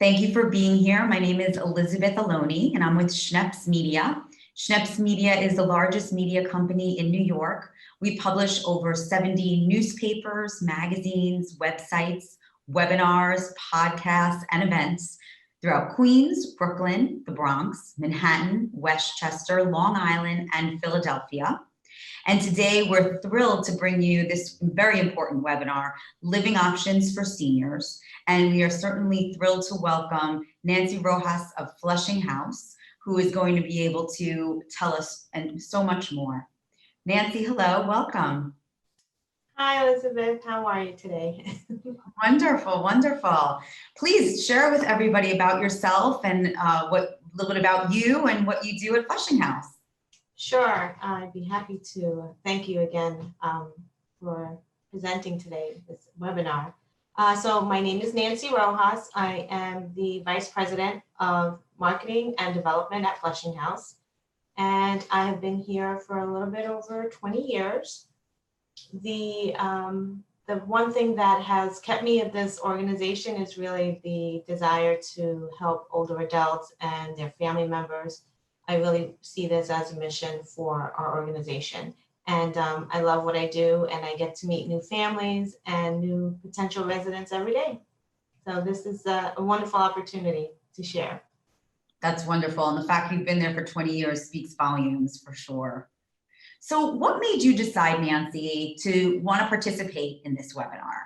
Thank you for being here. My name is Elizabeth Aloni, and I'm with Schneps Media. Schneps Media is the largest media company in New York. We publish over 70 newspapers, magazines, websites, webinars, podcasts, and events throughout Queens, Brooklyn, the Bronx, Manhattan, Westchester, Long Island, and Philadelphia. And today we're thrilled to bring you this very important webinar, Living Options for Seniors. And we are certainly thrilled to welcome Nancy Rojas of Flushing House, who is going to be able to tell us and so much more. Nancy, hello, welcome. Hi, Elizabeth. How are you today? Wonderful, wonderful. Please share with everybody about yourself and a little bit about you and what you do at Flushing House. Sure, I'd be happy to. Thank you again for presenting today, this webinar. So my name is Nancy Rojas. I am the Vice President of Marketing and Development at Flushing House. And I have been here for a little bit over 20 years. The one thing that has kept me at this organization is really the desire to help older adults and their family members. I really see this as a mission for our organization. And I love what I do, and I get to meet new families and new potential residents every day. So this is a wonderful opportunity to share. That's wonderful. And the fact you've been there for 20 years speaks volumes for sure. So what made you decide, Nancy, to want to participate in this webinar?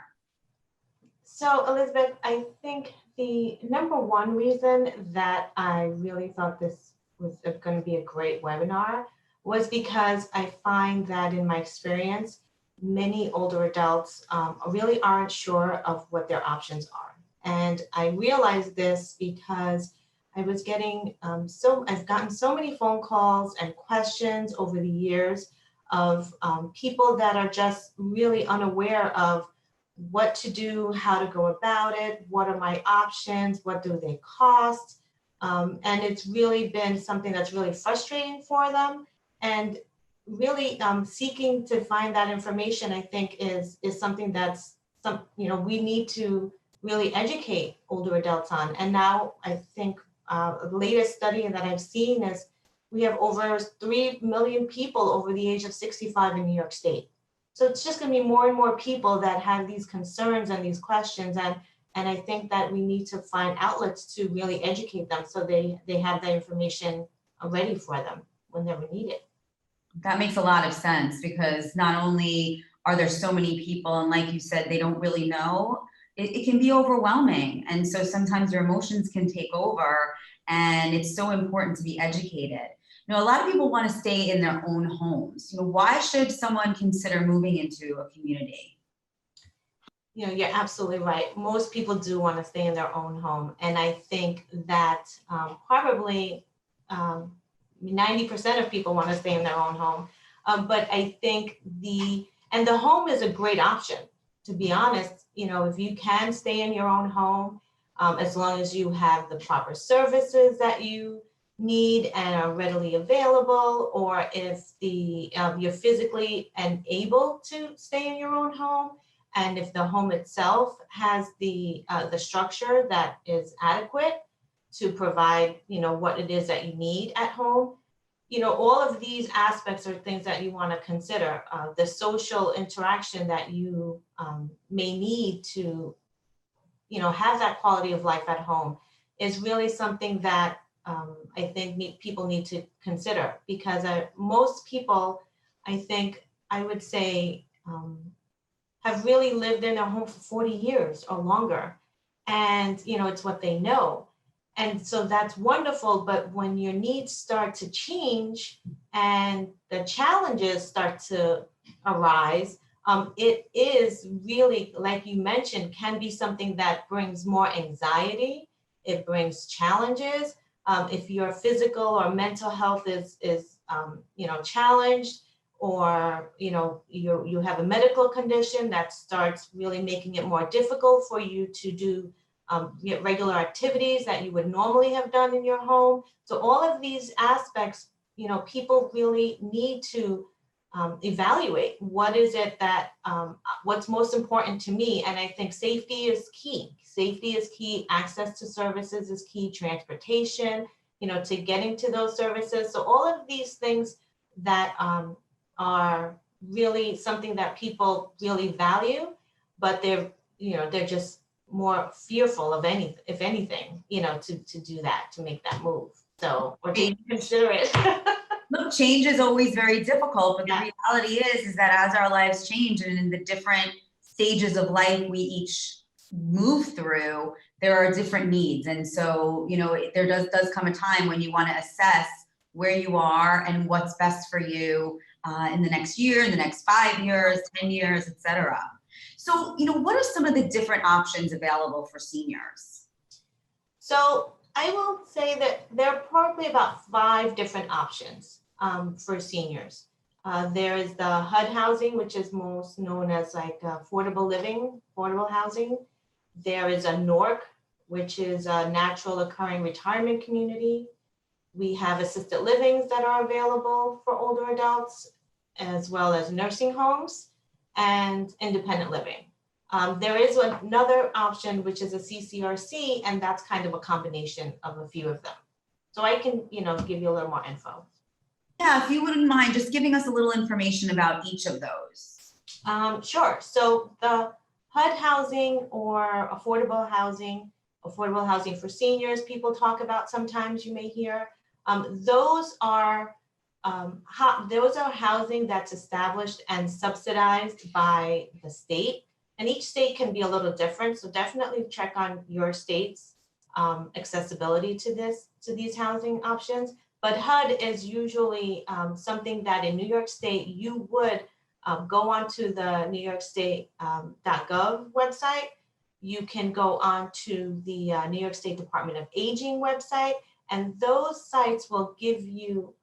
So Elizabeth, I think the number one reason that I really thought this was going to be a great webinar was because I find that in my experience, many older adults really aren't sure of what their options are. And I realized this because I was getting I've gotten so many phone calls and questions over the years of people that are just really unaware of what to do, how to go about it, what are my options, what do they cost? And it's really been something that's really frustrating for them. And really seeking to find that information, I think, is something that's we need to really educate older adults on. And now I think the latest study that I've seen is we have over 3 million people over the age of 65 in New York State. So it's just going to be more and more people that have these concerns and these questions. And I think that we need to find outlets to really educate them so they have that information ready for them whenever needed. That makes a lot of sense, because not only are there so many people, and like you said, they don't really know, it can be overwhelming. And so sometimes your emotions can take over, and it's so important to be educated. A lot of people want to stay in their own homes. Why should someone consider moving into a community? You're absolutely right. Most people do want to stay in their own home. And I think that probably 90% of people want to stay in their own home. But I think the home is a great option, to be honest. If you can stay in your own home, as long as you have the proper services that you need and are readily available, or if you're physically able to stay in your own home, and if the home itself has the structure that is adequate to provide, what it is that you need at home, all of these aspects are things that you want to consider. The social interaction that you may need to, have that quality of life at home is really something that I think people need to consider, because most people, I think, I would say, have really lived in their home for 40 years or longer. And, it's what they know. And so that's wonderful. But when your needs start to change and the challenges start to arise, it is really, like you mentioned, can be something that brings more anxiety. It brings challenges. If your physical or mental health is challenged, or you have a medical condition that starts really making it more difficult for you to do regular activities that you would normally have done in your home. So all of these aspects, people really need to evaluate what is it that, what's most important to me. And I think safety is key. Safety is key, access to services is key, transportation, to getting to those services. So all of these things that are really something that people really value, but they're just more fearful of if anything, to do that, to make that move. So, or to consider it. Look, change is always very difficult, but Yeah. the reality is that as our lives change and in the different stages of life we each move through, there are different needs. And so, there does come a time when you want to assess where you are and what's best for you in the next year, in the next 5 years, 10 years, et cetera. So, what are some of the different options available for seniors? So I will say that there are probably about 5 different options for seniors. There is the HUD housing, which is most known as like affordable living, affordable housing. There is a NORC, which is a natural occurring retirement community. We have assisted livings that are available for older adults, as well as nursing homes and independent living. There is another option, which is a CCRC, and that's kind of a combination of a few of them. So I can, give you a little more info. Yeah, if you wouldn't mind just giving us a little information about each of those. Sure. So the HUD housing or affordable housing for seniors, people talk about sometimes, you may hear. Those are housing that's established and subsidized by the state. And each state can be a little different. So definitely check on your state's accessibility to these housing options. But HUD is usually something that in New York State, you would go onto the New York State .gov website. You can go on to the New York State Department of Aging website, and those sites will give you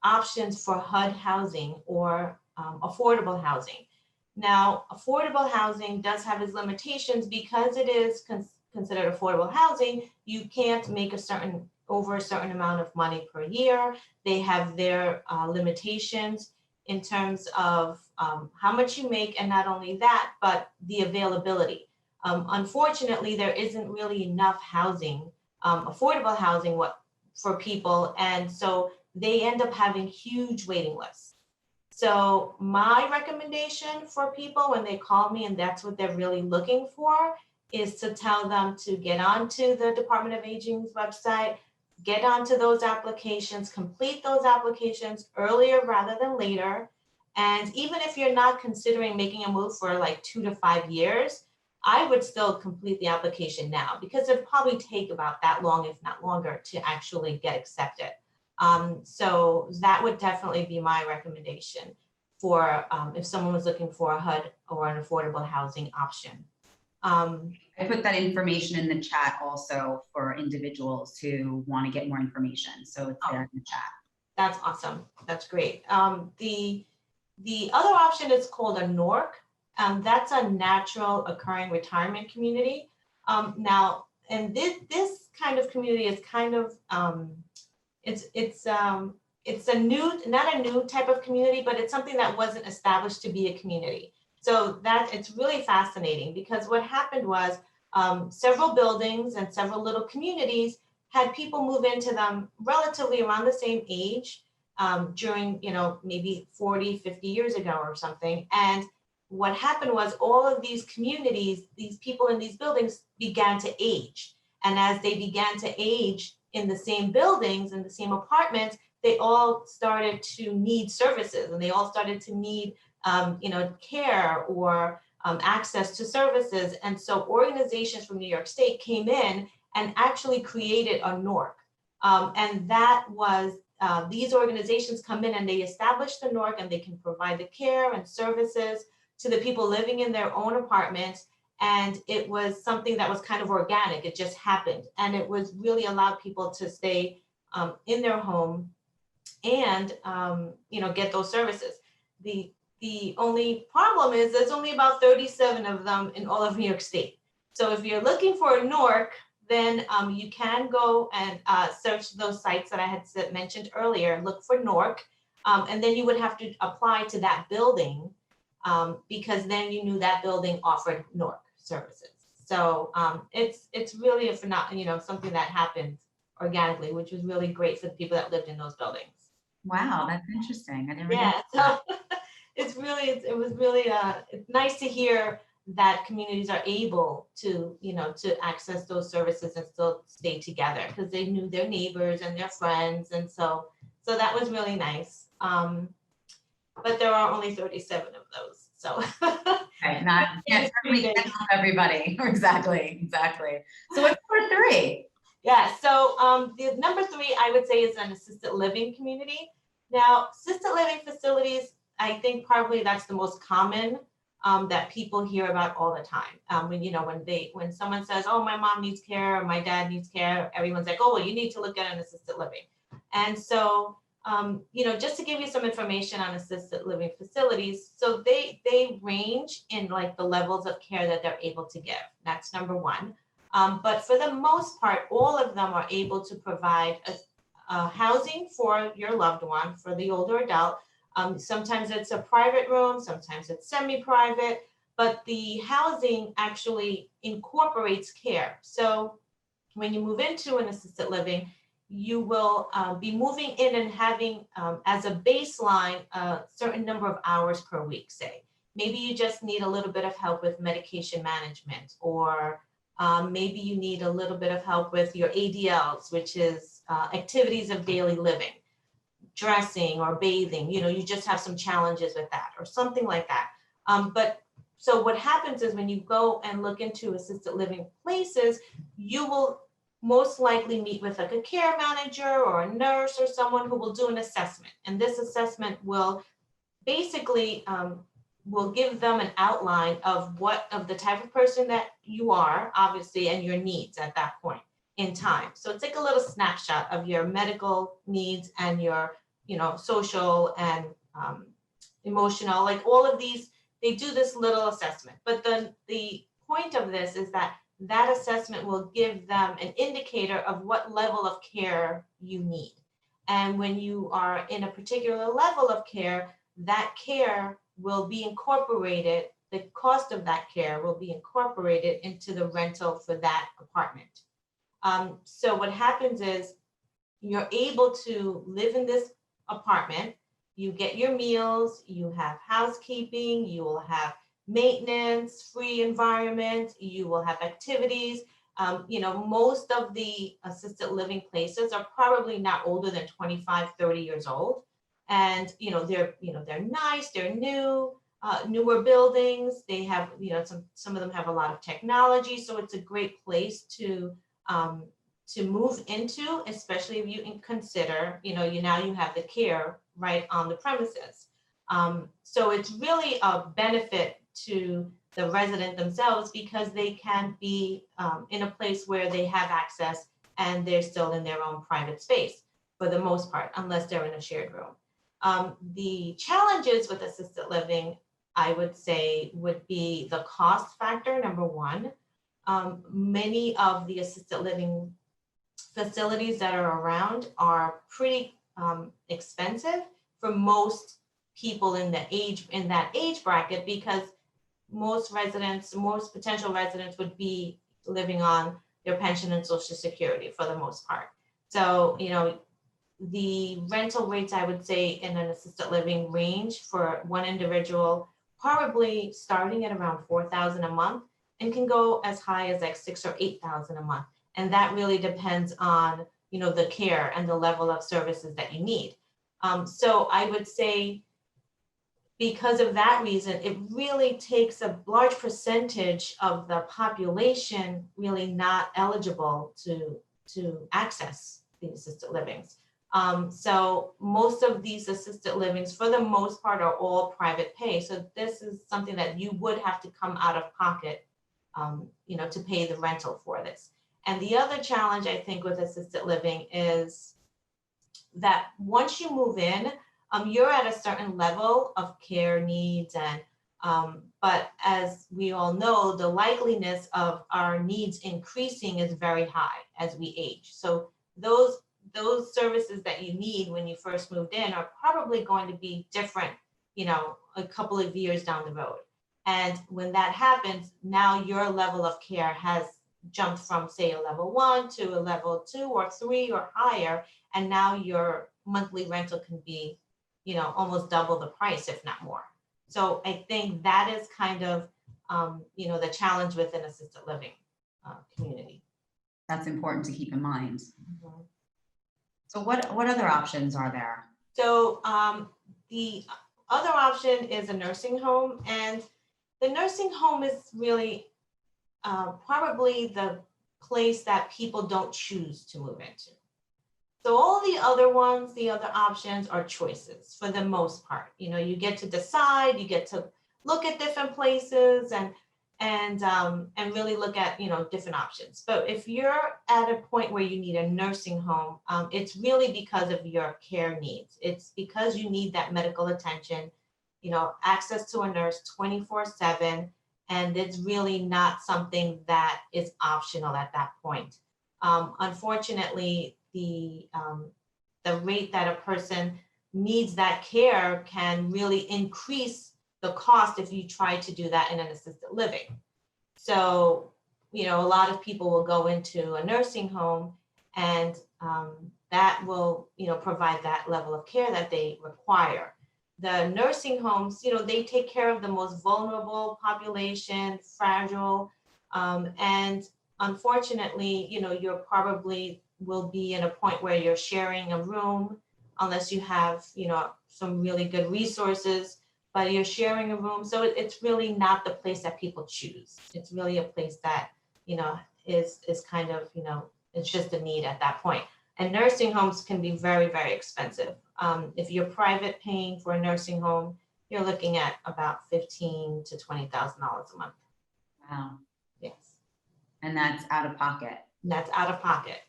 options for HUD housing or affordable housing. Now, affordable housing does have its limitations because it is considered affordable housing. You can't make over a certain amount of money per year. They have their limitations in terms of how much you make, and not only that, but the availability. Unfortunately, there isn't really enough housing, affordable housing for people, and so they end up having huge waiting lists. So my recommendation for people when they call me and that's what they're really looking for is to tell them to get onto the Department of Aging's website, get onto those applications, complete those applications earlier rather than later. And even if you're not considering making a move for like 2 to 5 years, I would still complete the application now because it'd probably take about that long, if not longer, to actually get accepted. So that would definitely be my recommendation for if someone was looking for a HUD or an affordable housing option. I put that information in the chat also for individuals who want to get more information. So it's there in the chat. That's awesome. That's great. The other option is called a NORC. That's a natural occurring retirement community. Now, and this kind of community is kind of it's a new, not a new type of community, but it's something that wasn't established to be a community. So that it's really fascinating because what happened was several buildings and several little communities had people move into them relatively around the same age during, maybe 40, 50 years ago or something. And what happened was all of these communities, these people in these buildings began to age. And as they began to age in the same buildings and the same apartments, they all started to need services and they all started to need, care or access to services. And so organizations from New York State came in and actually created a NORC. And that was, these organizations come in and they establish the NORC and they can provide the care and services to the people living in their own apartments. And it was something that was kind of organic. It just happened. And it was really allowed people to stay in their home and, get those services. The only problem is there's only about 37 of them in all of New York State. So if you're looking for a NORC, then you can go and search those sites that I had mentioned earlier, look for NORC. And then you would have to apply to that building because then you knew that building offered NORC services. So it's really a something that happened organically, which was really great for the people that lived in those buildings. Wow, that's interesting. I never knew Yeah, that. so it was really it's nice to hear that communities are able to to access those services and still stay together because they knew their neighbors and their friends, and so that was really nice. But there are only 37 of those, so Right, not, can't certainly can't help everybody. Exactly. So what's number 3? Yeah, so the number 3 I would say is an assisted living community. Now, assisted living facilities, I think probably that's the most common that people hear about all the time. When someone says, "Oh, my mom needs care," or "My dad needs care," everyone's like, "Oh, well, you need to look at an assisted living." And so, just to give you some information on assisted living facilities, so they range in like the levels of care that they're able to give. That's number 1. But for the most part, all of them are able to provide a housing for your loved one, for the older adult. Sometimes it's a private room, sometimes it's semi-private, but the housing actually incorporates care. So when you move into an assisted living, you will be moving in and having as a baseline a certain number of hours per week, say. Maybe you just need a little bit of help with medication management, or maybe you need a little bit of help with your ADLs, which is activities of daily living, dressing or bathing. You just have some challenges with that or something like that. But so what happens is when you go and look into assisted living places, you will most likely meet with like a care manager or a nurse or someone who will do an assessment. And this assessment will basically will give them an outline of the type of person that you are, obviously, and your needs at that point in time. So it's like a little snapshot of your medical needs and your, social and emotional, like all of these, they do this little assessment. But the point of this is that assessment will give them an indicator of what level of care you need. And when you are in a particular level of care, that care will be incorporated, the cost of that care will be incorporated into the rental for that apartment. So what happens is you're able to live in this apartment, you get your meals, you have housekeeping, you will have maintenance, free environment, you will have activities. Most of the assisted living places are probably not older than 25, 30 years old. And, they're nice, they're new, newer buildings. They have, some of them have a lot of technology. So it's a great place to move into, especially if you consider, now you have the care right on the premises. So it's really a benefit to the resident themselves because they can be in a place where they have access and they're still in their own private space for the most part, unless they're in a shared room. The challenges with assisted living, I would say, would be the cost factor, number 1. Many of the assisted living facilities that are around are pretty expensive for most people in that age bracket, because most potential residents would be living on their pension and Social Security for the most part. So, the rental rates, I would say, in an assisted living range for one individual, probably starting at around $4,000 a month and can go as high as like $6,000 or $8,000 a month. And that really depends on, the care and the level of services that you need. So I would say, because of that reason, it really takes a large percentage of the population really not eligible to access the assisted livings. So most of these assisted livings, for the most part, are all private pay. So this is something that you would have to come out of pocket, to pay the rental for this. And the other challenge, I think, with assisted living is that once you move in, you're at a certain level of care needs, and but as we all know, the likeliness of our needs increasing is very high as we age. So those those services that you need when you first moved in are probably going to be different, a couple of years down the road. And when that happens, now your level of care has jumped from, say, a level 1 to a level 2 or 3 or higher. And now your monthly rental can be, almost double the price, if not more. So I think that is kind of, the challenge with an assisted living community. That's important to keep in mind. Mhm. So what other options are there? So the other option is a nursing home, and the nursing home is really probably the place that people don't choose to move into. So all the other ones, the other options are choices for the most part. You get to decide, you get to look at different places and really look at different options. But if you're at a point where you need a nursing home, it's really because of your care needs. It's because you need that medical attention, access to a nurse 24/7, and it's really not something that is optional at that point. Unfortunately, the rate that a person needs that care can really increase the cost if you try to do that in an assisted living. So, a lot of people will go into a nursing home, and that will, provide that level of care that they require. The nursing homes, they take care of the most vulnerable population, fragile, and unfortunately, you're probably will be in a point where you're sharing a room, unless you have, some really good resources, but you're sharing a room. So it's really not the place that people choose. It's really a place that, is kind of, it's just a need at that point. And nursing homes can be very, very expensive. If you're private paying for a nursing home, you're looking at about $15,000 to $20,000 a month. Wow. Yes. And that's out of pocket. That's out of pocket.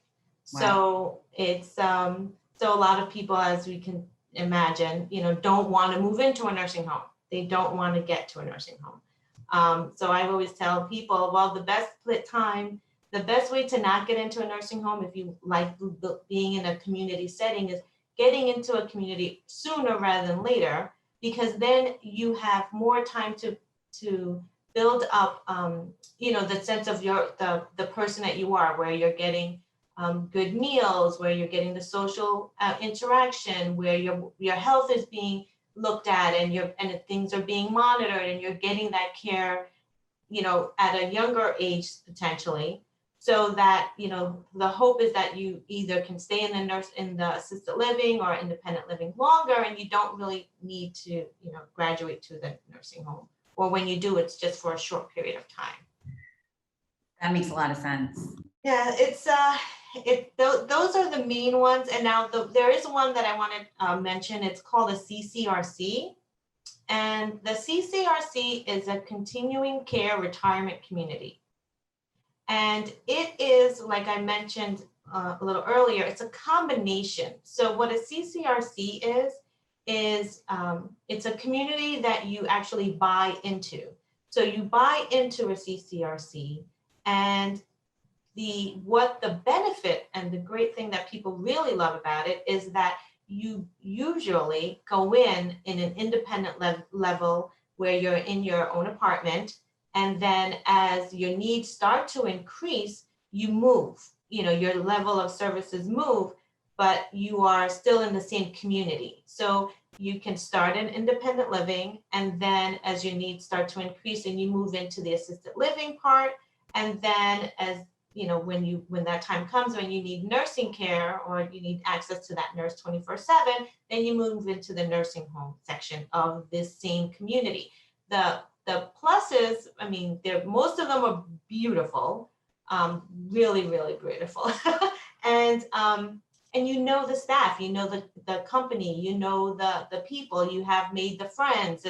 Wow. So it's so a lot of people, as we can imagine, don't want to move into a nursing home. They don't want to get to a nursing home. So I always tell people, well, the best way to not get into a nursing home, if you like being in a community setting, is getting into a community sooner rather than later, because then you have more time to build up, the sense of the person that you are, where you're getting good meals, where you're getting the social interaction, where your health is being looked at, and things are being monitored, and you're getting that care, at a younger age potentially, so that the hope is that you either can stay in the assisted living or independent living longer, and you don't really need to graduate to the nursing home, or when you do, it's just for a short period of time. That makes a lot of sense. Yeah, it's those are the main ones. And now there is one that I want to mention. It's called a CCRC, and the CCRC is a continuing care retirement community. And it is, like I mentioned a little earlier, it's a combination. So what a CCRC is it's a community that you actually buy into. So you buy into a CCRC, and what the benefit and the great thing that people really love about it is that you usually go in an independent level where you're in your own apartment, and then as your needs start to increase, you move. Your level of services move, but you are still in the same community. So you can start in independent living, and then as your needs start to increase, and you move into the assisted living part, and then as when that time comes when you need nursing care or you need access to that nurse 24/7, then you move into the nursing home section of this same community. The pluses, I mean, most of them are beautiful, really, really beautiful. And the staff, the company, the people, you have made the friends.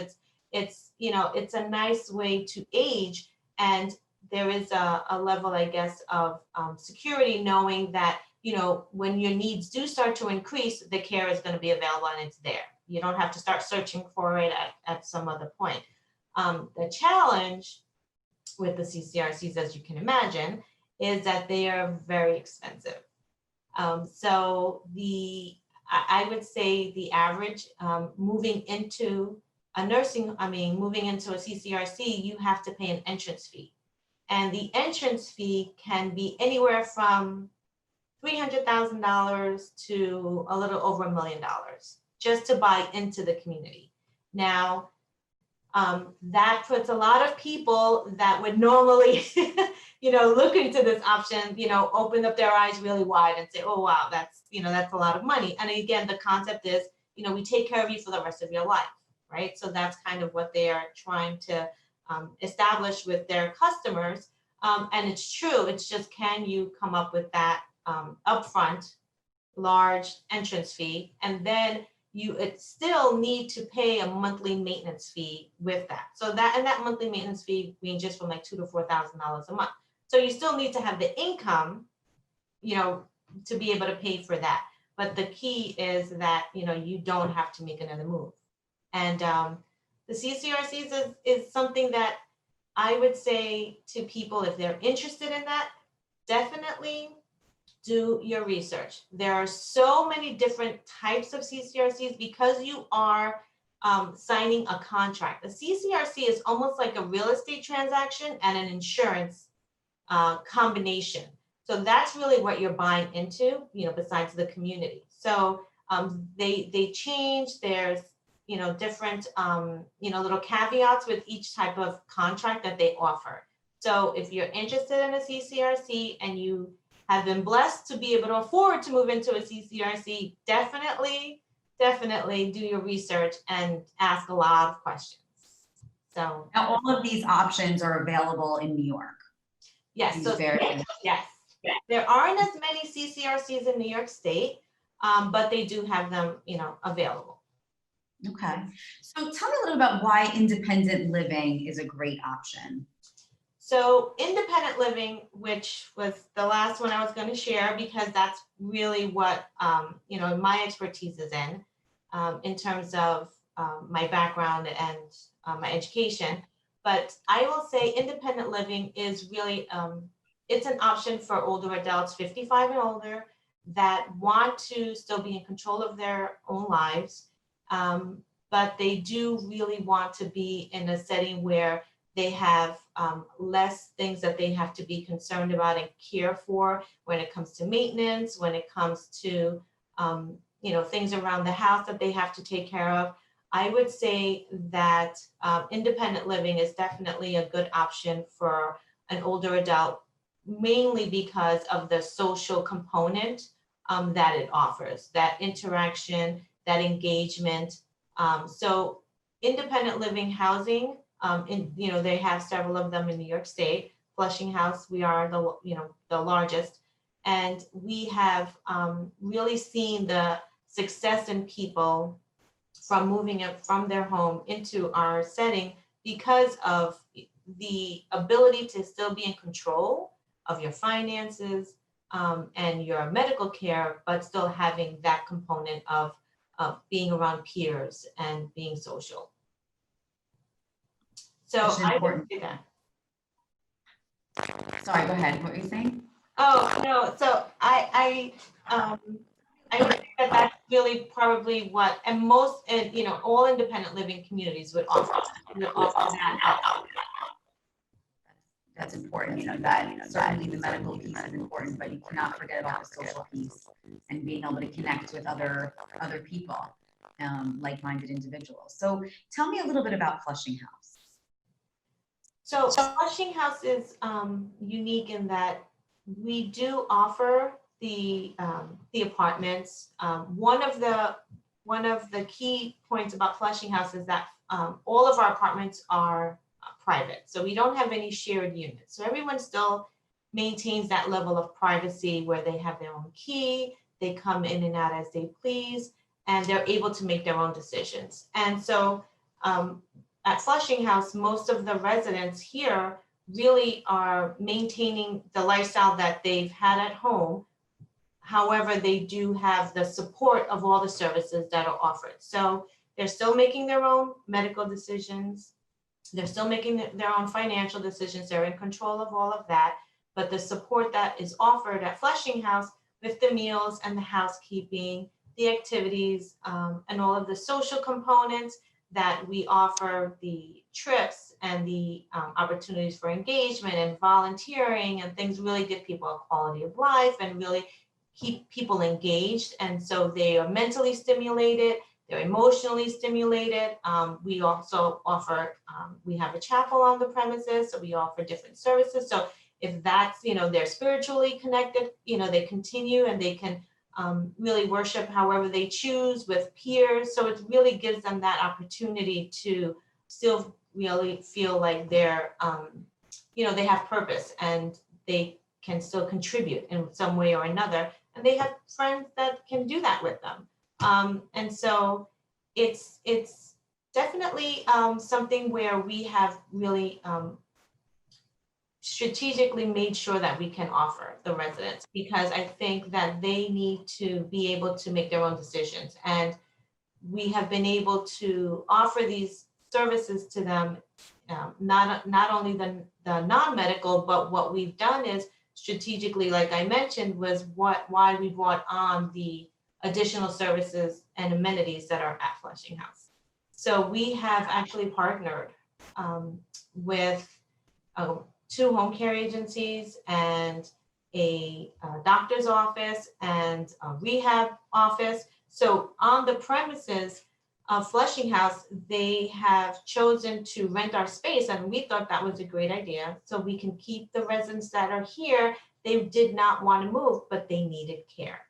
It's a nice way to age, and there is a level, I guess, of security, knowing that, when your needs do start to increase, the care is going to be available and it's there. You don't have to start searching for it at some other point. The challenge with the CCRCs, as you can imagine, is that they are very expensive. So I would say the average moving into a moving into a CCRC, you have to pay an entrance fee. And the entrance fee can be anywhere from $300,000 to a little over $1 million just to buy into the community. Now, that puts a lot of people that would normally, look into this option, open up their eyes really wide and say, oh, wow, that's a lot of money. And again, the concept is, we take care of you for the rest of your life, right? So that's kind of what they are trying to establish with their customers. And it's true, it's just, can you come up with that upfront large entrance fee, and then you still need to pay a monthly maintenance fee with that. So that monthly maintenance fee ranges from like $2,000 to $4,000 a month. So you still need to have the income, to be able to pay for that. But the key is that, you don't have to make another move. And the CCRCs is something that I would say to people, if they're interested in that, definitely do your research. There are so many different types of CCRCs because you are signing a contract. A CCRC is almost like a real estate transaction and an insurance combination. So that's really what you're buying into, besides the community. So they change. There's different little caveats with each type of contract that they offer. So if you're interested in a CCRC and you have been blessed to be able to afford to move into a CCRC, definitely do your research and ask a lot of questions. So now all of these options are available in New York. Yes. Yes. There aren't as many CCRCs in New York State, but they do have them, available. Okay. So tell me a little about why independent living is a great option. So independent living, which was the last one I was going to share, because that's really what, my expertise is in terms of my background and my education. But I will say independent living is really, it's an option for older adults, 55 and older, that want to still be in control of their own lives. But they do really want to be in a setting where they have less things that they have to be concerned about and care for when it comes to maintenance, when it comes to, things around the house that they have to take care of. I would say that independent living is definitely a good option for an older adult, mainly because of the social component that it offers, that interaction, that engagement. So independent living housing, they have several of them in New York State. Flushing House, we are the largest, and we have really seen the success in people from moving up from their home into our setting because of the ability to still be in control of your finances and your medical care, but still having that component of being around peers and being social. So I would say that. Sorry, go ahead. What were you saying? Oh, no. So I would say that that's really probably what, and most, all independent living communities would offer that. That's important, that certainly the medical piece is important, but you cannot forget about the social piece and being able to connect with other people, like-minded individuals. So tell me a little bit about Flushing House. So Flushing House is unique in that we do offer the apartments. One of the key points about Flushing House is that all of our apartments are private. So we don't have any shared units. So everyone still maintains that level of privacy where they have their own key, they come in and out as they please, and they're able to make their own decisions. And so at Flushing House, most of the residents here really are maintaining the lifestyle that they've had at home. However, they do have the support of all the services that are offered. So they're still making their own medical decisions. They're still making their own financial decisions. They're in control of all of that. But the support that is offered at Flushing House with the meals and the housekeeping, the activities, and all of the social components that we offer, the trips and the opportunities for engagement and volunteering and things really give people a quality of life and really keep people engaged. And so they are mentally stimulated, they're emotionally stimulated. We also offer, we have a chapel on the premises, so we offer different services. So if that's, they're spiritually connected, they continue and they can really worship however they choose with peers. So it really gives them that opportunity to still really feel like they're, they have purpose and they can still contribute in some way or another. And they have friends that can do that with them. And so it's definitely something where we have really strategically made sure that we can offer the residents, because I think that they need to be able to make their own decisions. And we have been able to offer these services to them, not only the non-medical, but what we've done is strategically, like I mentioned, was why we brought on the additional services and amenities that are at Flushing House. So we have actually partnered with 2 home care agencies and a doctor's office and a rehab office. So on the premises of Flushing House, they have chosen to rent our space, and we thought that was a great idea. So we can keep the residents that are here. They did not want to move, but they needed care.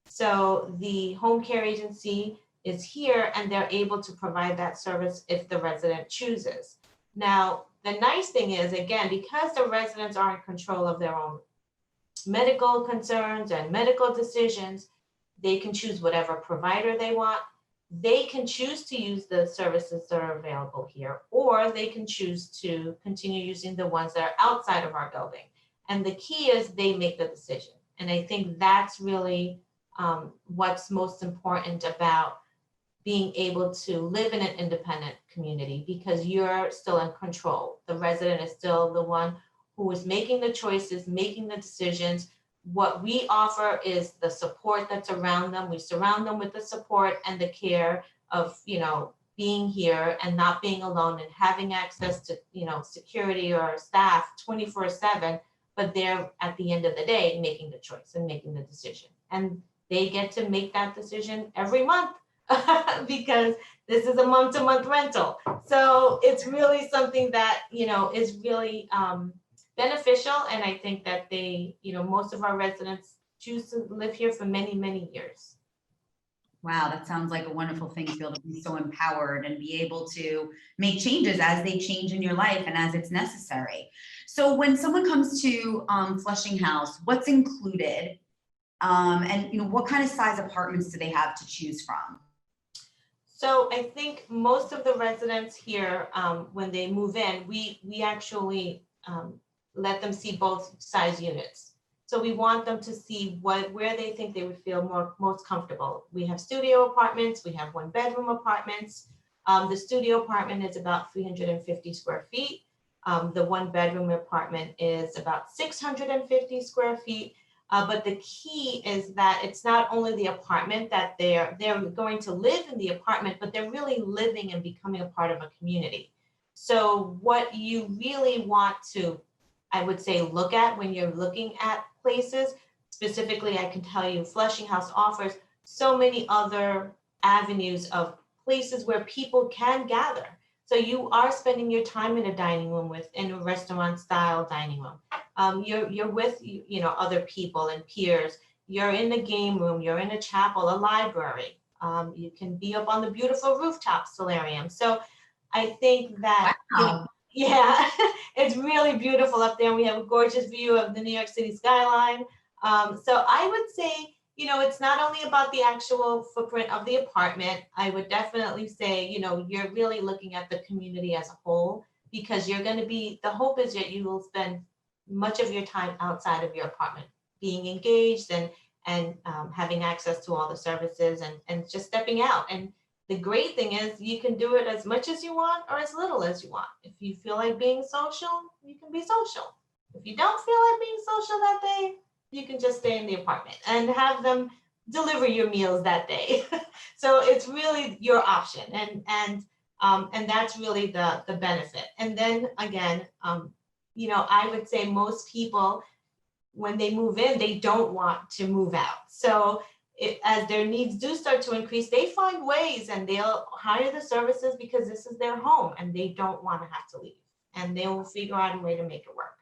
So the home care agency is here and they're able to provide that service if the resident chooses. Now, the nice thing is, again, because the residents are in control of their own medical concerns and medical decisions, they can choose whatever provider they want. They can choose to use the services that are available here, or they can choose to continue using the ones that are outside of our building. And the key is they make the decision. And I think that's really what's most important about being able to live in an independent community, because you're still in control. The resident is still the one who is making the choices, making the decisions. What we offer is the support that's around them. We surround them with the support and the care of, being here and not being alone and having access to, security or staff 24/7, but they're at the end of the day making the choice and making the decision. And they get to make that decision every month because this is a month-to-month rental. So it's really something that, is really beneficial. And I think that they, most of our residents choose to live here for many, many years. Wow, that sounds like a wonderful thing to be able to be so empowered and be able to make changes as they change in your life and as it's necessary. So when someone comes to Flushing House, what's included? And what kind of size apartments do they have to choose from? So I think most of the residents here, when they move in, we actually let them see both size units. So we want them to see where they think they would feel most comfortable. We have studio apartments, we have 1-bedroom apartments. The studio apartment is about 350 square feet. The 1-bedroom apartment is about 650 square feet. But the key is that it's not only the apartment that they're going to live in the apartment, but they're really living and becoming a part of a community. So what you really want to, I would say, look at when you're looking at places, specifically, I can tell you Flushing House offers so many other avenues of places where people can gather. So you are spending your time in a dining room in a restaurant style dining room. You're with other people and peers. You're in a game room. You're in a chapel, a library. You can be up on the beautiful rooftop solarium. So I think that Wow. it's really beautiful up there. We have a gorgeous view of the New York City skyline. So I would say, it's not only about the actual footprint of the apartment. I would definitely say, you're really looking at the community as a whole, because you're going to be, the hope is that you will spend much of your time outside of your apartment, being engaged and having access to all the services and just stepping out. And the great thing is you can do it as much as you want or as little as you want. If you feel like being social, you can be social. If you don't feel like being social that day, you can just stay in the apartment and have them deliver your meals that day. So it's really your option, and that's really the benefit. And then again, you know, I would say most people, when they move in, they don't want to move out. So as their needs do start to increase, they find ways and they'll hire the services because this is their home and they don't want to have to leave. And they will figure out a way to make it work.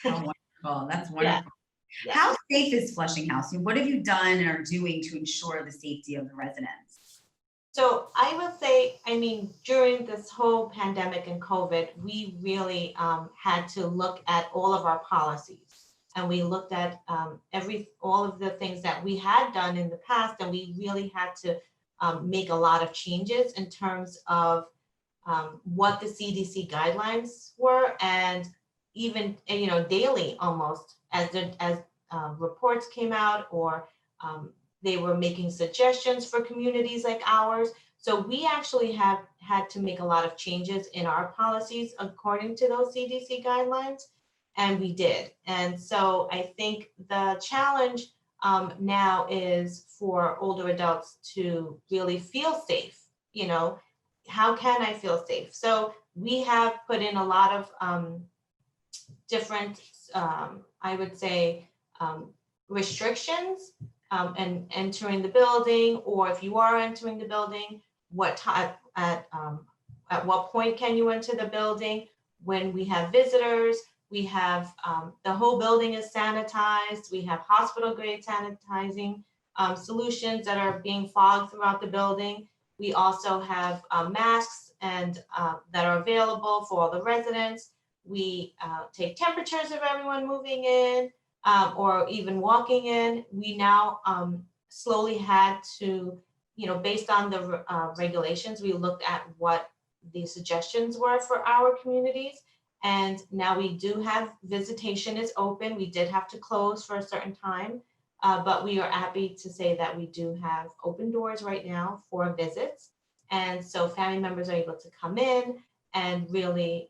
Oh, wonderful. That's Yeah. wonderful. Yeah. How safe is Flushing House? What have you done and are doing to ensure the safety of the residents? So I will say, I mean, during this whole pandemic and COVID, we really had to look at all of our policies, and we looked at all of the things that we had done in the past, and we really had to make a lot of changes in terms of what the CDC guidelines were, and even, you know, daily almost as reports came out, or they were making suggestions for communities like ours. So we actually have had to make a lot of changes in our policies according to those CDC guidelines, and we did. And so I think the challenge now is for older adults to really feel safe. You know, how can I feel safe? So we have put in a lot of different, I would say, restrictions and entering the building, or if you are entering the building, what time, at what point can you enter the building? When we have visitors, we have the whole building is sanitized. We have hospital grade sanitizing solutions that are being fogged throughout the building. We also have masks and that are available for all the residents. We take temperatures of everyone moving in or even walking in. We now slowly had to, you know, based on the regulations, we looked at what the suggestions were for our communities. And now we do have visitation is open. We did have to close for a certain time, but we are happy to say that we do have open doors right now for visits. And so family members are able to come in and really,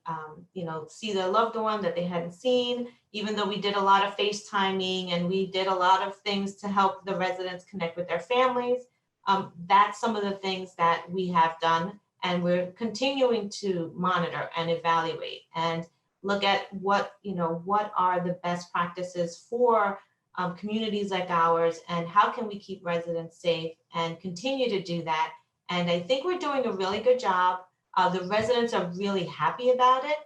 you know, see their loved one that they hadn't seen, even though we did a lot of FaceTiming and we did a lot of things to help the residents connect with their families. That's some of the things that we have done, and we're continuing to monitor and evaluate and look at what, you know, what are the best practices for communities like ours, and how can we keep residents safe and continue to do that. And I think we're doing a really good job. The residents are really happy about it.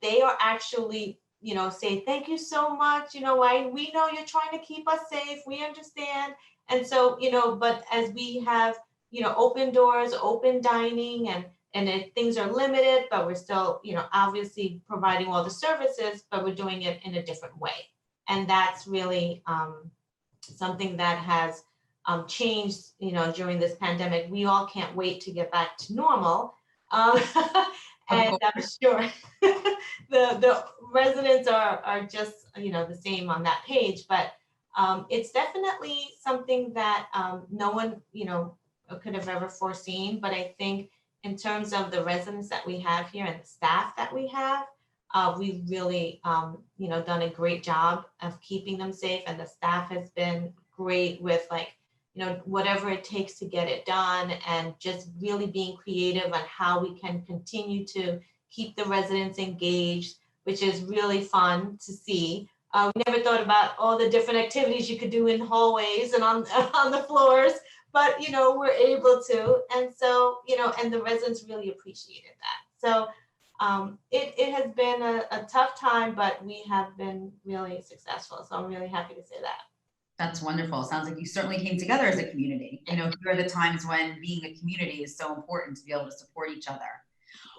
They are actually, you know, say, thank you so much. You know, we know you're trying to keep us safe. We understand. And so, you know, but as we have, you know, open doors, open dining, and things are limited, but we're still, you know, obviously providing all the services, but we're doing it in a different way. And that's really something that has changed, you know, during this pandemic. We all can't wait to get back to normal. And I'm sure the residents are just, you know, the same on that page, but it's definitely something that no one, you know, could have ever foreseen. But I think in terms of the residents that we have here and the staff that we have, we've really, you know, done a great job of keeping them safe, and the staff has been great with, like, you know, whatever it takes to get it done, and just really being creative on how we can continue to keep the residents engaged, which is really fun to see. We never thought about all the different activities you could do in hallways and on the floors, but, you know, we're able to. And so, you know, and the residents really appreciated that. So it has been a tough time, but we have been really successful. So I'm really happy to say that. That's wonderful. Sounds like you certainly came together as a community. You know, here are the times when being a community is so important to be able to support each other.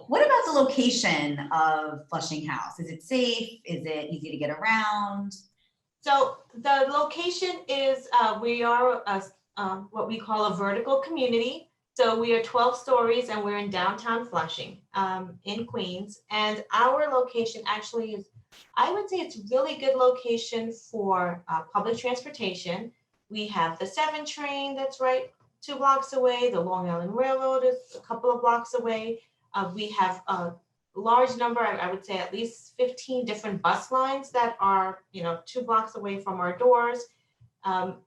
What about the location of Flushing House? Is it safe? Is it easy to get around? So the location is, we are what we call a vertical community. So we are 12 stories and we're in downtown Flushing in Queens. And our location actually is, I would say it's a really good location for public transportation. We have the 7 train that's right 2 blocks away. The Long Island Railroad is a couple of blocks away. We have large number, I would say at least 15 different bus lines that are, 2 blocks away from our doors.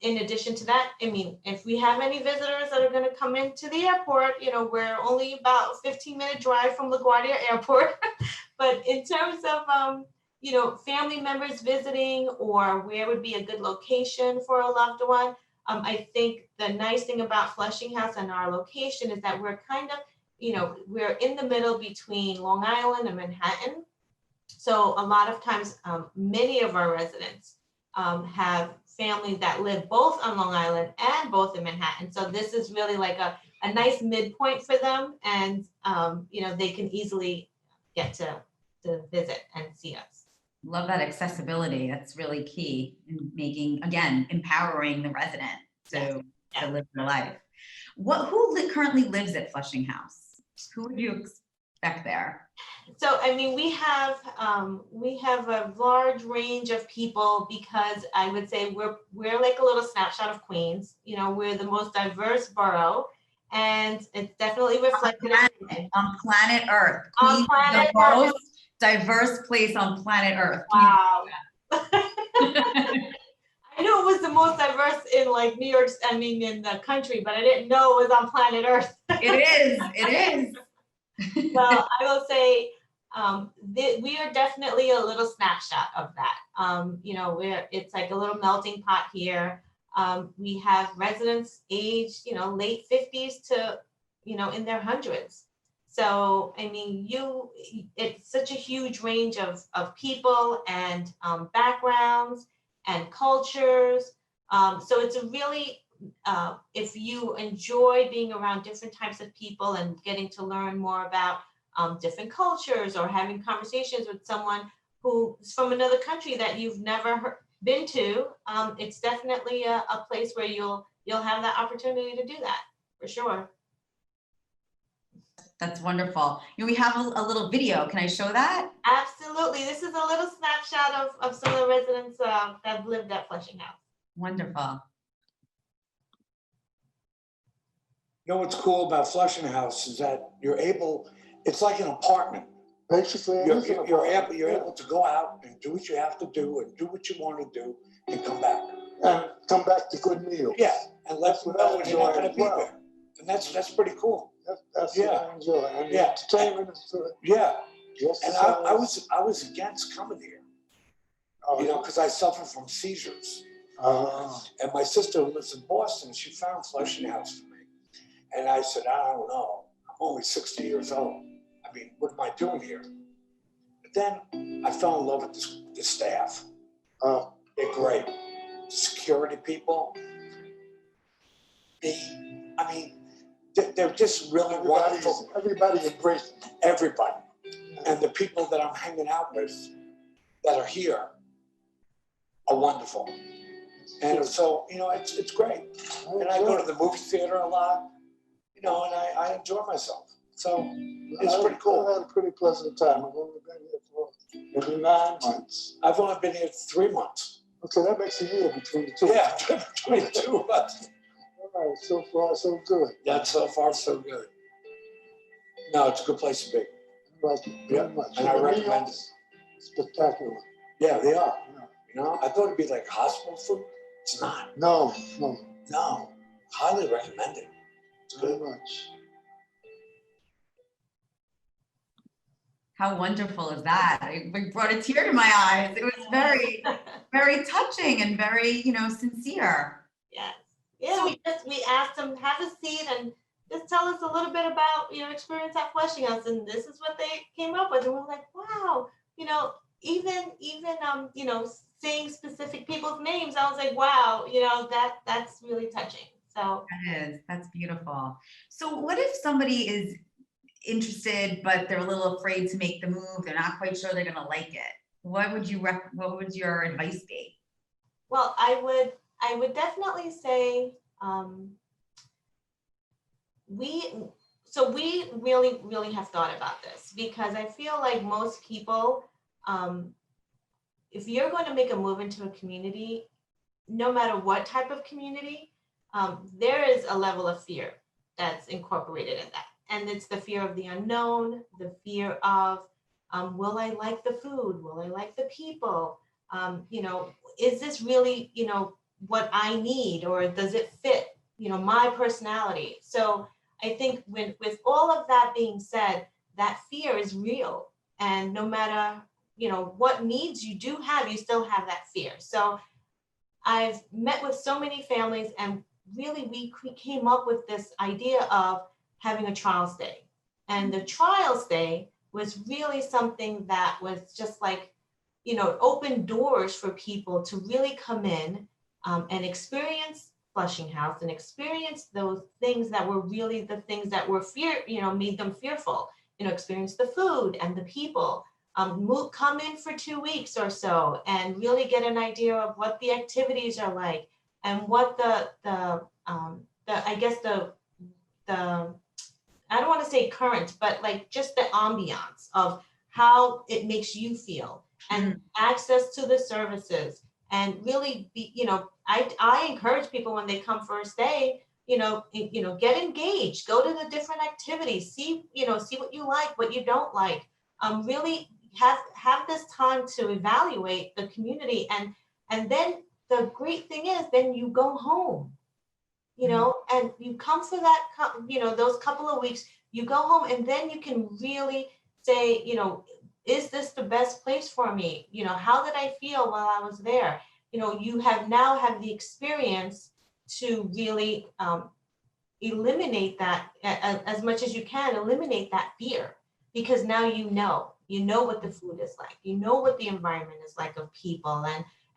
In addition to that, I mean, if we have any visitors that are going to come into the airport, we're only about a 15-minute drive from LaGuardia Airport. But in terms of, family members visiting or where would be a good location for a loved one, I think the nice thing about Flushing House and our location is that we're kind of, we're in the middle between Long Island and Manhattan. So a lot of times, many of our residents have family that live both on Long Island and both in Manhattan. So this is really like a nice midpoint for them. And, they can easily get to visit and see us. Love that accessibility. That's really key in making, again, empowering the resident to live their life. Who currently lives at Flushing House? Who would you expect there? So, I mean, we have a large range of people because I would say we're like a little snapshot of Queens. We're the most diverse borough, and it's definitely reflected on planet Earth. On Queens planet is the most diverse place on planet Earth. Wow. I knew it was the most diverse in like New York, in the country, but I didn't know it was on planet Earth. It is. Well, I will say we are definitely a little snapshot of that. It's like a little melting pot here. We have residents aged, late 50s to, in their hundreds. So, I mean, it's such a huge range of people and backgrounds and cultures. So it's a really, if you enjoy being around different types of people and getting to learn more about different cultures or having conversations with someone who's from another country that you've never been to, it's definitely a place where you'll have that opportunity to do that, for sure. That's wonderful. We have a little video. Can I show that? Absolutely. This is a little snapshot of some of the residents that have lived at Flushing House. Wonderful. You know what's cool about Flushing House is that it's like an apartment. Basically, You're able to go out and do what you have to do and do what you want to do and come back. and come back to good meals. Yeah, and let them know That's you're what not I going to be enjoy. there. And that's pretty cool. That's Yeah. what I enjoy. And Yeah. the entertainment is good. Yeah, Just and as I was against coming here, oh, because I suffer from seizures. uh, And my sister who lives in Boston, she found Flushing House for me. And I said, I don't know, I'm only 60 years old. I mean, what am I doing here? But then I fell in love with the staff. They're great. Security people. They're just really wonderful. everybody embraces it. Everybody. And the people that I'm hanging out with that are here are wonderful. And so, it's great. And I go to the movie theater a lot, and I enjoy myself. So it's pretty cool. I had a pretty pleasant time. I've only been here for maybe 9 months. I've only been here 3 months. Okay, that makes a year between the two. Yeah, 22 months. All right, so far so good. That's so far so good. No, it's a good place to be. I like it very much. And I The recommend meals, spectacular. Yeah, they are. Yeah. I thought it'd be like hospital food. It's not. No, No, highly recommend it. It's very good. much. How wonderful is that? It brought a tear to my eyes. It was very, very touching and very, sincere. Yes. Yeah, we asked them, have a seat and just tell us a little bit about your experience at Flushing House, and this is what they came up with. And we're like, wow, even saying specific people's names, I was like, wow, that's really touching. So That's beautiful. So what if somebody is interested, but they're a little afraid to make the move? They're not quite sure they're going to like it. What would your advice be? Well, I would definitely say we really have thought about this, because I feel like most people, if you're going to make a move into a community, no matter what type of community, there is a level of fear that's incorporated in that. And it's the fear of the unknown, the fear of Will I like the food? Will I like the people? Is this really, what I need, or does it fit, my personality? So I think with all of that being said, that fear is real. And no matter, what needs you do have, you still have that fear. So I've met with so many families, and really we came up with this idea of having a trial stay. And the trial stay was really something that was just like, open doors for people to really come in and experience Flushing House and experience those things that were really the things that were made them fearful, experience the food and the people. Come in for 2 weeks or so and really get an idea of what the activities are like, and what the I guess the I don't want to say current, but like just the ambiance of how it makes you feel, and access to the services, and really be, I encourage people when they come for a stay, get engaged, go to the different activities, see what you like, what you don't like, really have this time to evaluate the community, and then the great thing is then you go home, and you come for that, those couple of weeks, you go home, and then you can really say, is this the best place for me? How did I feel while I was there? You have now had the experience to really eliminate that as much as you can, eliminate that fear, because now you know what the food is like, what the environment is like of people,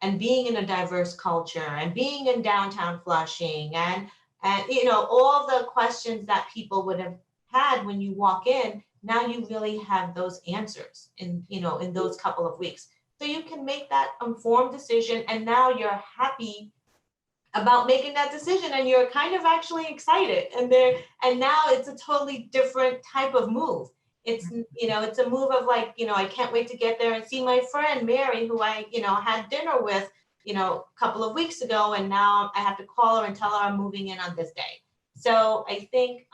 and being in a diverse culture, and being in downtown Flushing, and all the questions that people would have had when you walk in. Now you really have those answers in those couple of weeks, so you can make that informed decision, and now you're happy about making that decision, and you're kind of actually excited, and now it's a totally different type of move. It's it's a move of like, I can't wait to get there and see my friend Mary, who I had dinner with a couple of weeks ago, and now I have to call her and tell her I'm moving in on this day. So I think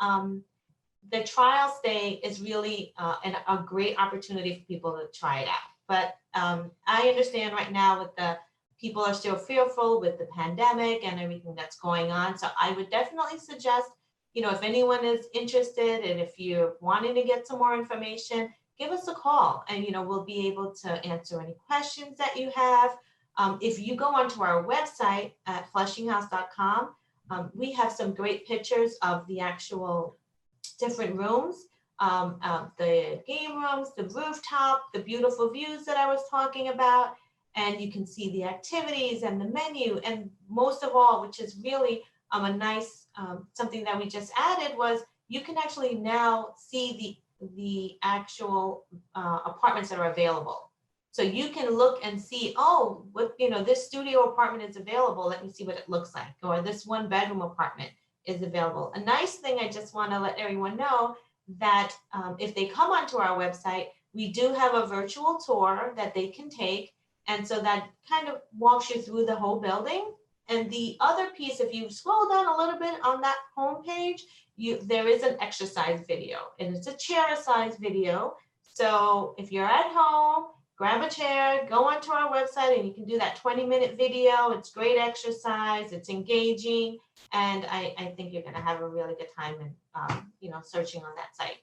the trial stay is really a great opportunity for people to try it out. But I understand right now with the people are still fearful with the pandemic and everything that's going on. So I would definitely suggest, if anyone is interested, and if you're wanting to get some more information, give us a call, and we'll be able to answer any questions that you have. If you go onto our website at flushinghouse.com, we have some great pictures of the actual different rooms, the game rooms, the rooftop, the beautiful views that I was talking about, and you can see the activities and the menu. And most of all, which is really a nice something that we just added, was you can actually now see the actual apartments that are available. So you can look and see, oh, what this studio apartment is available. Let me see what it looks like. Or this 1-bedroom apartment is available. A nice thing I just want to let everyone know that if they come onto our website, we do have a virtual tour that they can take. And so that kind of walks you through the whole building. And the other piece, if you scroll down a little bit on that homepage, there is an exercise video, and it's a chair-size video. So if you're at home, grab a chair, go onto our website, and you can do that 20-minute video. It's great exercise, it's engaging, and I think you're gonna have a really good time in, searching on that site.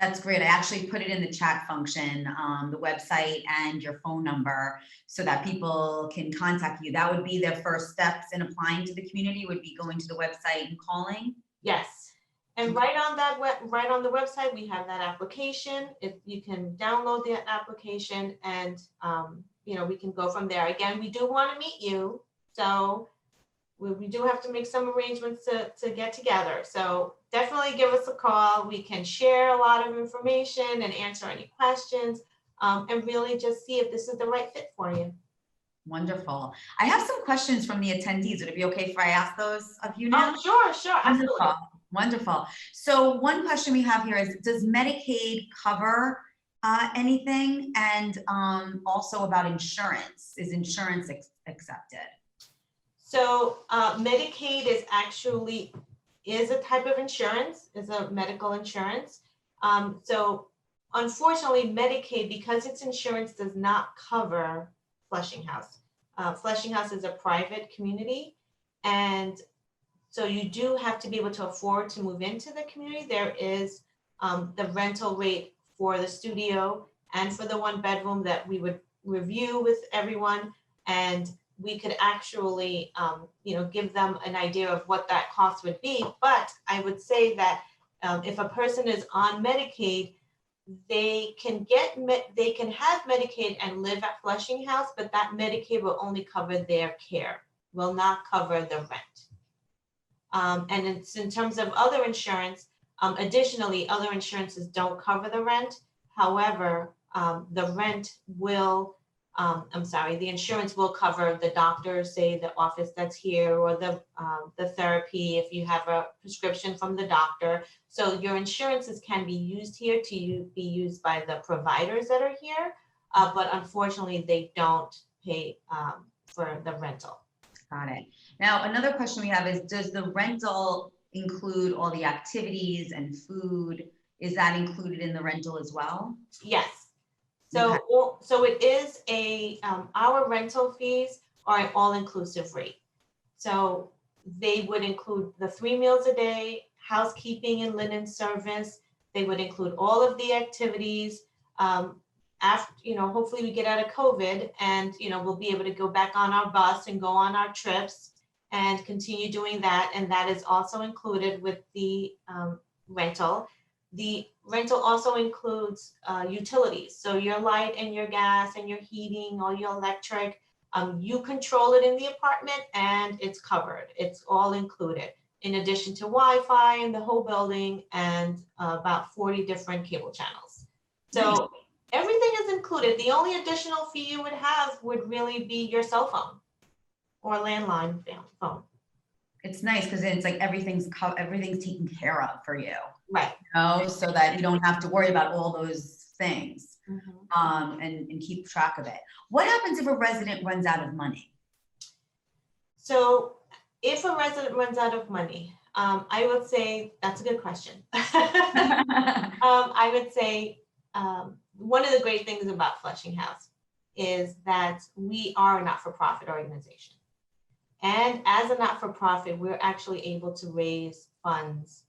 That's great. I actually put it in the chat function, the website and your phone number, so that people can contact you. That would be their first steps in applying to the community, would be going to the website and calling. Yes. And right on the website, we have that application. If you can download that application, and we can go from there. Again, we do want to meet you, so we do have to make some arrangements to get together. So definitely give us a call. We can share a lot of information and answer any questions, and really just see if this is the right fit for you. Wonderful. I have some questions from the attendees. Would it be okay if I ask those of you now? Oh, sure, absolutely. Wonderful. So one question we have here is, does Medicaid cover anything? And also about insurance, is insurance accepted? So Medicaid is a type of insurance, is a medical insurance. So unfortunately, Medicaid, because its insurance does not cover Flushing House. Flushing House is a private community, and so you do have to be able to afford to move into the community. There is the rental rate for the studio and for the 1 bedroom that we would review with everyone, and we could actually, give them an idea of what that cost would be. But I would say that if a person is on Medicaid, they can have Medicaid and live at Flushing House, but that Medicaid will only cover their care, will not cover the rent. And it's in terms of other insurance, additionally, other insurances don't cover the rent. However, the rent will, the insurance will cover the doctor, say the office that's here, or the therapy if you have a prescription from the doctor. So your insurances can be used here to be used by the providers that are here, but unfortunately they don't pay for the rental. Got it. Now, another question we have is, does the rental include all the activities and food? Is that included in the rental as well? Yes. So, Okay. so it is our rental fees are an all-inclusive rate. So they would include the 3 meals a day, housekeeping and linen service. They would include all of the activities. After, hopefully we get out of COVID and, we'll be able to go back on our bus and go on our trips and continue doing that. And that is also included with the rental. The rental also includes utilities. So your light and your gas and your heating, all your electric, you control it in the apartment and it's covered. It's all included, in addition to Wi-Fi in the whole building and about 40 different cable channels. So everything is included. The only additional fee you would have would really be your cell phone or landline phone. It's nice because it's like everything's taken care of for you. Right. So that you don't have to worry about all those things. Mm-hmm. And keep track of it. What happens if a resident runs out of money? So if a resident runs out of money, I would say that's a good question. I would say one of the great things about Flushing House is that we are a not-for-profit organization. And as a not-for-profit, we're actually able to raise funds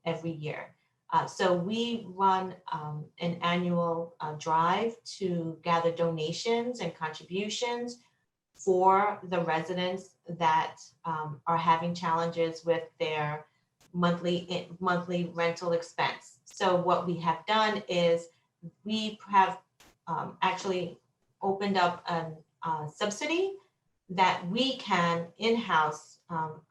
every year. So we run an annual drive to gather donations and contributions for the residents that are having challenges with their monthly rental expense. So what we have done is we have actually opened up a subsidy that we can in-house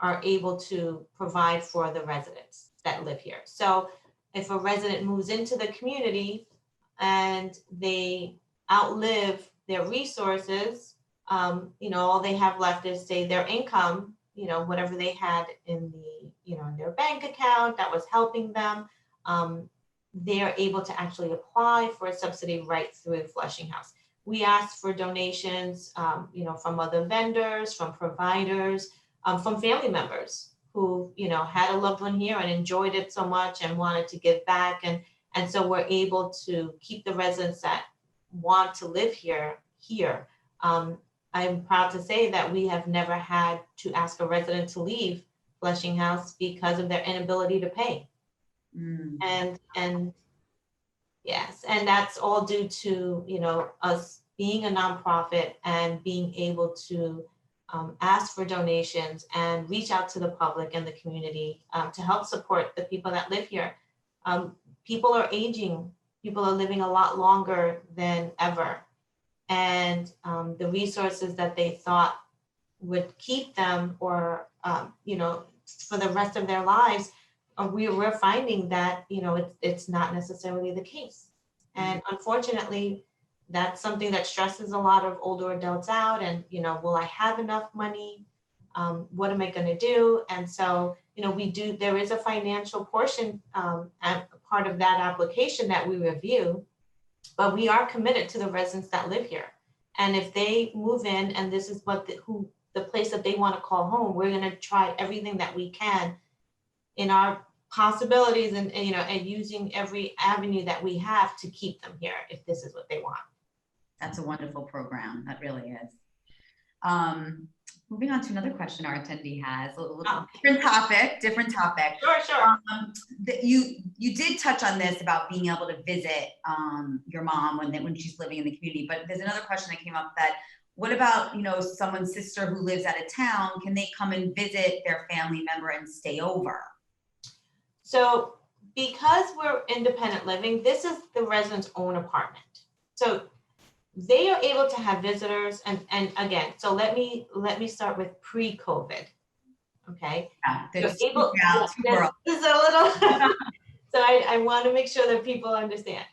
are able to provide for the residents that live here. So if a resident moves into the community and they outlive their resources, all they have left is, say, their income, whatever they had in the, in their bank account that was helping them, they're able to actually apply for a subsidy right through Flushing House. We ask for donations, from other vendors, from providers, from family members who, had a loved one here and enjoyed it so much and wanted to give back. And so we're able to keep the residents that want to live here. I'm proud to say that we have never had to ask a resident to leave Flushing House because of their inability to pay. And yes, and that's all due to, us being a nonprofit and being able to ask for donations and reach out to the public and the community to help support the people that live here. People are aging, people are living a lot longer than ever. And the resources that they thought would keep them or, for the rest of their lives, we're finding that, it's not necessarily the case. And unfortunately, that's something that stresses a lot of older adults out. And, will I have enough money? What am I going to do? And so, there is a financial portion and part of that application that we review, but we are committed to the residents that live here. And if they move in and this is what the place that they want to call home, we're going to try everything that we can in our possibilities and, you know, and using every avenue that we have to keep them here if this is what they want. That's a wonderful program. That really is. Moving on to another question our attendee has, a little different topic. Sure. You did touch on this about being able to visit your mom when she's living in the community, but there's another question that came up that, what about, you know, someone's sister who lives out of town? Can they come and visit their family member and stay over? So because we're independent living, this is the resident's own apartment. So they are able to have visitors, and again, so let me start with pre-COVID. Okay. Yeah, This is a little so I want to make sure that people understand.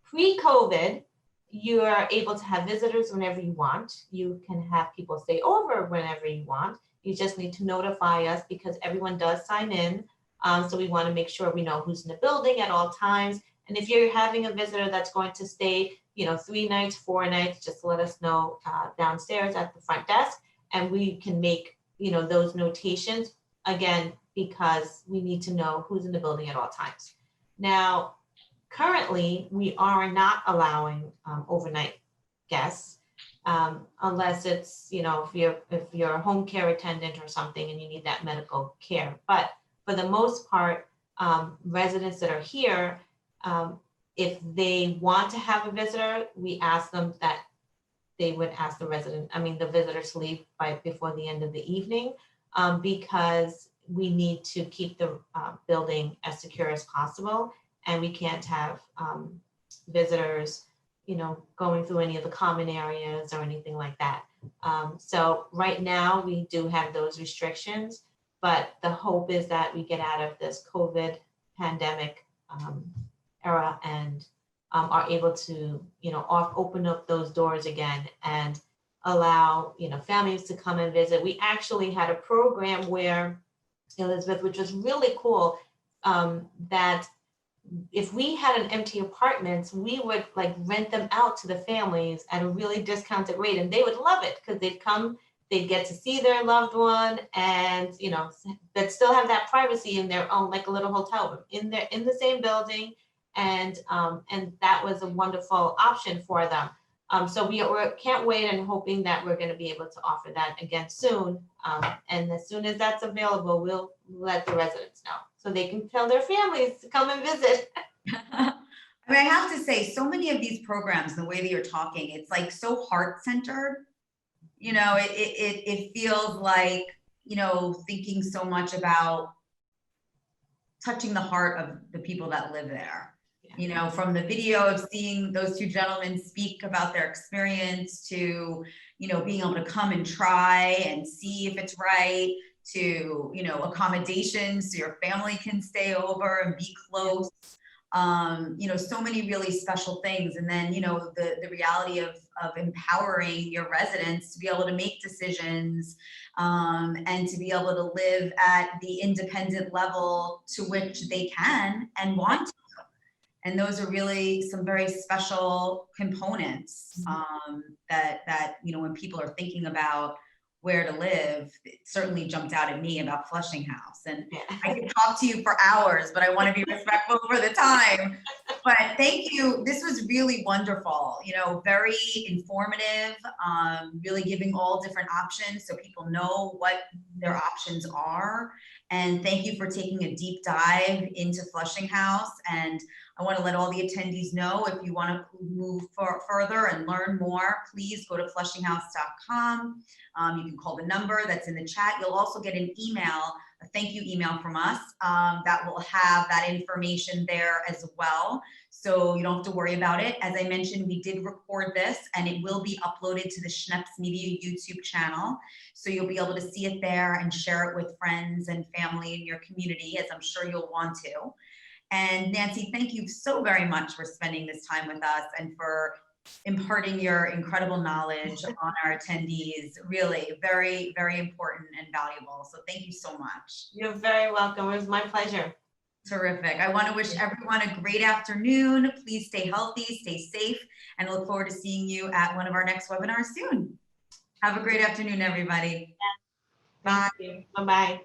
Pre-COVID, you are able to have visitors whenever you want. You can have people stay over whenever you want. You just need to notify us because everyone does sign in. So we want to make sure we know who's in the building at all times. And if you're having a visitor that's going to stay, you know, 3 nights, 4 nights, just let us know downstairs at the front desk, and we can make, you know, those notations, again, because we need to know who's in the building at all times. Now, currently, we are not allowing overnight guests unless it's, you know, if you're a home care attendant or something and you need that medical care. But for the most part, residents that are here, if they want to have a visitor, we ask them that they would ask the visitor to leave before the end of the evening, because we need to keep the building as secure as possible. And we can't have visitors, you know, going through any of the common areas or anything like that. So right now we do have those restrictions, but the hope is that we get out of this COVID pandemic era and are able to, you know, open up those doors again and allow, you know, families to come and visit. We actually had a program where, Elizabeth, which was really cool, that if we had an empty apartments, we would like rent them out to the families at a really discounted rate, and they would love it because they'd come, they'd get to see their loved one, and, you know, they'd still have that privacy in their own, like a little hotel room in the same building. And that was a wonderful option for them. So we can't wait, and hoping that we're going to be able to offer that again soon. And as soon as that's available, we'll let the residents know so they can tell their families to come and visit. I mean, I have to say, so many of these programs, the way that you're talking, it's like so heart-centered. You know, it feels like, you know, thinking so much about touching the heart of the people that live there. You know, from the video of seeing those 2 gentlemen speak about their experience to, you know, being able to come and try and see if it's right, to, you know, accommodations so your family can stay over and be close. You know, so many really special things. And then, you know, the reality of empowering your residents to be able to make decisions and to be able to live at the independent level to which they can and want to. And those are really some very special components that, you know, when people are thinking about where to live, it certainly jumped out at me about Flushing House. And I could talk to you for hours, but I want to be respectful for the time. But thank you. This was really wonderful, you know, very informative, really giving all different options so people know what their options are. And thank you for taking a deep dive into Flushing House. And I want to let all the attendees know, if you want to move further and learn more, please go to flushinghouse.com. You can call the number that's in the chat. You'll also get an email, a thank you email from us that will have that information there as well. So you don't have to worry about it. As I mentioned, we did record this and it will be uploaded to the Schneps Media YouTube channel. So you'll be able to see it there and share it with friends and family in your community, as I'm sure you'll want to. And Nancy, thank you so very much for spending this time with us and for imparting your incredible knowledge on our attendees. Really very, very important and valuable. So thank you so much. You're very welcome. It was my pleasure. Terrific. I want to wish everyone a great afternoon. Please stay healthy, stay safe, and look forward to seeing you at one of our next webinars soon. Have a great afternoon, everybody. Bye. Bye-bye.